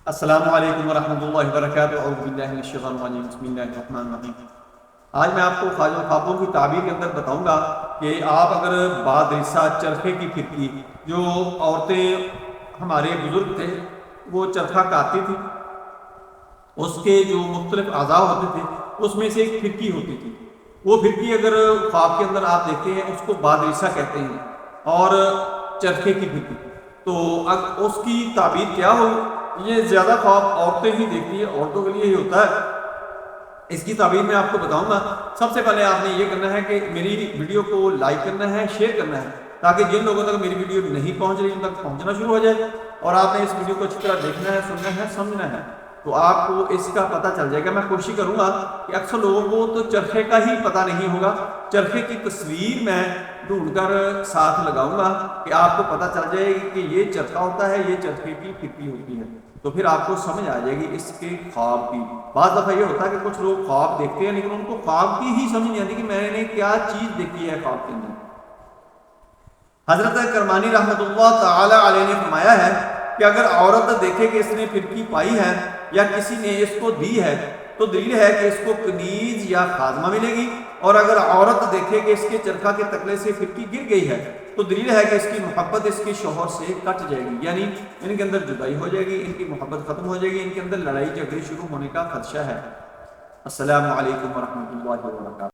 السلام علیکم ورحمۃ اللہ وبرکاتہ۔ اعوذ باللہ من الشیطان الرجیم، بسم اللہ الرحمن الرحیم۔ آج میں آپ کو خوابوں کی تعبیر کے اندر بتاؤں گا کہ آپ اگر بادرسہ چرخے کی پھرکی، جو عورتیں ہمارے بزرگ تھے وہ چرخہ کاٹتی تھی، اس کے جو مختلف اعضاء ہوتے تھے اس میں سے ایک پھرکی ہوتی تھی، وہ پھرکی اگر خواب کے اندر آپ دیکھتے ہیں اس کو بادرسہ کہتے ہیں اور چرخے کی پھرکی، تو اس کی تعبیر کیا ہوگی؟ یہ زیادہ خواب عورتیں ہی دیکھتی ہیں، عورتوں کے لیے ہی ہوتا ہے۔ اس کی تعبیر میں آپ کو بتاؤں گا۔ سب سے پہلے آپ نے یہ کرنا ہے کہ میری ویڈیو کو لائک کرنا ہے، شیئر کرنا ہے، تاکہ جن لوگوں تک میری ویڈیو نہیں پہنچ رہی ان تک پہنچنا شروع ہو جائے، اور آپ نے اس ویڈیو کو اچھی طرح دیکھنا ہے، سننا ہے، سمجھنا ہے، تو آپ کو اس کا پتہ چل جائے گا۔ میں کوشش کروں گا کہ اکثر لوگوں کو تو چرخے کا ہی پتہ نہیں ہوگا، چرخے کی تصویر میں ڈھونڈ کر ساتھ لگاؤں گا کہ آپ کو پتہ چل جائے گی کہ یہ چرخہ ہوتا ہے، یہ چرخے کی پھرکی ہوتی ہے، تو پھر آپ کو سمجھ آ جائے گی اس کے خواب کی۔ بعض دفعہ یہ ہوتا ہے کہ کچھ لوگ خواب دیکھتے ہیں لیکن ان کو خواب کی ہی سمجھ نہیں آتی کہ میں نے کیا چیز دیکھی ہے خواب کے اندر۔ حضرت کرمانی رحمۃ اللہ تعالی علیہ نے فرمایا ہے کہ اگر عورت دیکھے کہ اس نے پھرکی پائی ہے یا کسی نے اس کو دی ہے تو دلیل ہے کہ اس کو کنیز یا خادمہ ملے گی، اور اگر عورت دیکھے کہ اس کے چرخہ کے تکلے سے پھرکی گر گئی ہے تو دلیل ہے کہ اس کی محبت اس کے شوہر سے کٹ جائے گی، یعنی ان کے اندر جدائی ہو جائے گی، ان کی محبت ختم ہو جائے گی، ان کے اندر لڑائی جھگڑے شروع ہونے کا خدشہ ہے۔ السلام علیکم ورحمۃ اللہ وبرکاتہ۔